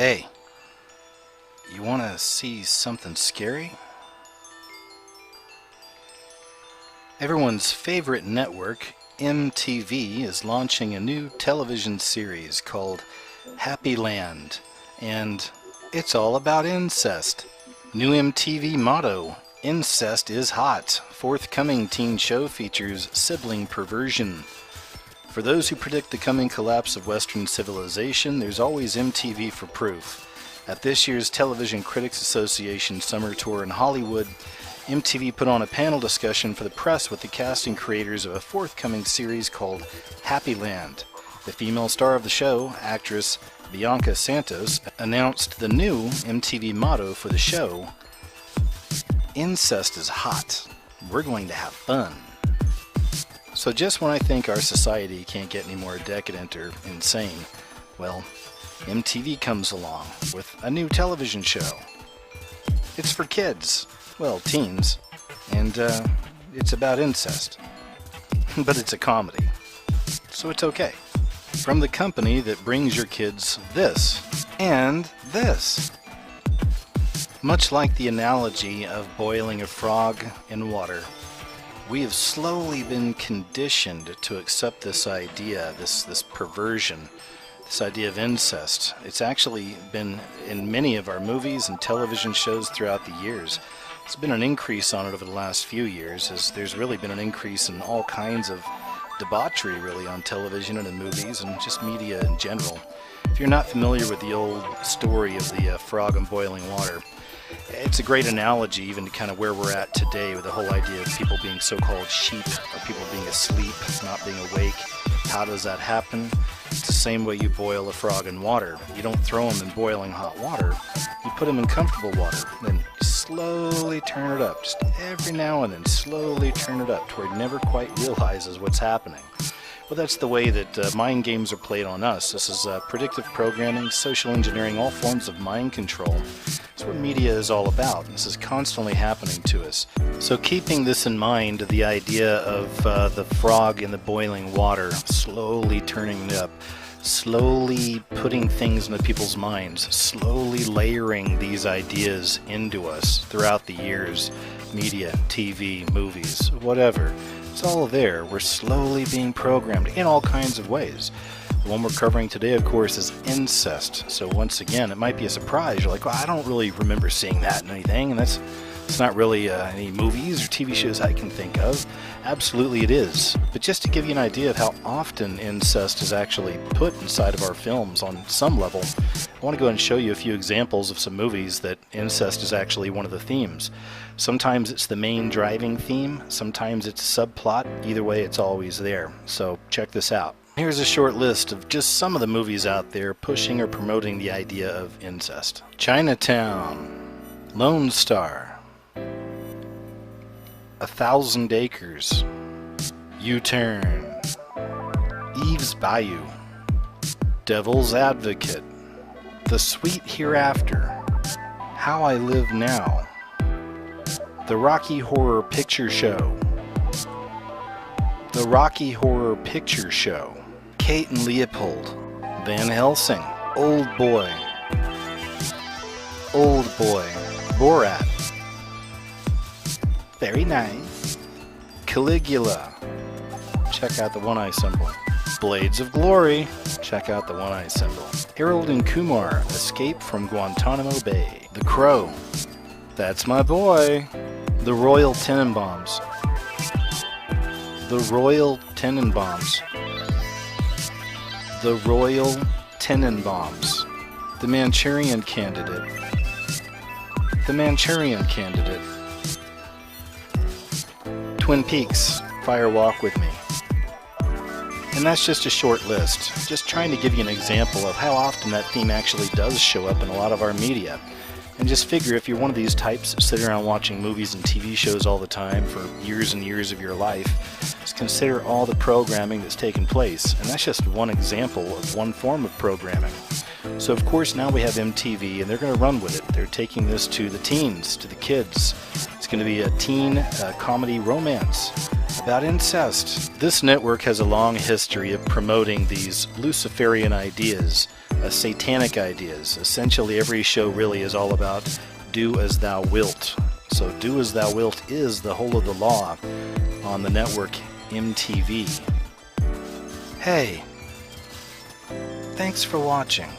Hey, you want to see something scary? Everyone's favorite network, MTV, is launching a new television series called Happy Land, and it's all about incest. New MTV motto, incest is hot. Forthcoming teen show features sibling perversion. For those who predict the coming collapse of Western civilization, there's always MTV for proof. At this year's Television Critics Association summer tour in Hollywood, MTV put on a panel discussion for the press with the cast and creators of a forthcoming series called Happy Land. The female star of the show, actress Bianca Santos, announced the new MTV motto for the show, "Incest is hot. We're going to have fun." So just when I think our society can't get any more decadent or insane, well, MTV comes along with a new television show. It's for kids, well, teens, and it's about incest. But it's a comedy, so it's okay. From the company that brings your kids this and this. Much like the analogy of boiling a frog in water, we have slowly been conditioned to accept this idea, this perversion, this idea of incest. It's actually been in many of our movies and television shows throughout the years. There's been an increase on it over the last few years, as there's really been an increase in all kinds of debauchery really on television and in movies and just media in general. If you're not familiar with the old story of the frog in boiling water, it's a great analogy even to kind of where we're at today with the whole idea of people being so-called sheep, or people being asleep, not being awake. How does that happen? It's the same way you boil a frog in water. You don't throw them in boiling hot water. You put them in comfortable water, then slowly turn it up. Just every now and then slowly turn it up to where it never quite realizes what's happening. Well, that's the way that mind games are played on us. This is predictive programming, social engineering, all forms of mind control. That's what media is all about. This is constantly happening to us. So keeping this in mind, the idea of the frog in the boiling water, slowly turning it up, slowly putting things into people's minds, slowly layering these ideas into us throughout the years, media, TV, movies, whatever. It's all there. We're slowly being programmed in all kinds of ways. The one we're covering today, of course, is incest. So once again, it might be a surprise. You're like, well, I don't really remember seeing that in anything, and it's not really any movies or TV shows I can think of. Absolutely it is. But just to give you an idea of how often incest is actually put inside of our films on some level, I want to go ahead and show you a few examples of some movies that incest is actually one of the themes. Sometimes it's the main driving theme, sometimes it's a subplot. Either way, it's always there. So check this out. Here's a short list of just some of the movies out there pushing or promoting the idea of incest. Chinatown, Lone Star, 1,000 Acres, U-Turn, Eve's Bayou, Devil's Advocate, The Sweet Hereafter, How I Live Now, The Rocky Horror Picture Show, The Rocky Horror Picture Show, Kate and Leopold, Van Helsing, Old Boy, Borat, very nice, Caligula, check out the one-eye symbol, Blades of Glory, check out the one-eye symbol, Harold and Kumar, Escape from Guantanamo Bay, The Crow, that's my boy, The Royal Tenenbaums, The Royal Tenenbaums, The Royal Tenenbaums, The Manchurian Candidate, The Manchurian Candidate, Twin Peaks, Fire Walk With Me. And that's just a short list, just trying to give you an example of how often that theme actually does show up in a lot of our media. And just figure, if you're one of these types that sit around watching movies and TV shows all the time for years and years of your life, just consider all the programming that's taken place. And that's just one example of one form of programming. So of course now we have MTV, and they're going to run with it. They're taking this to the teens, to the kids. It's going to be a teen comedy romance about incest. This network has a long history of promoting these Luciferian ideas satanic ideas. Essentially, every show really is all about do as thou wilt. So do as thou wilt is the whole of the law on the network MTV. Hey, thanks for watching.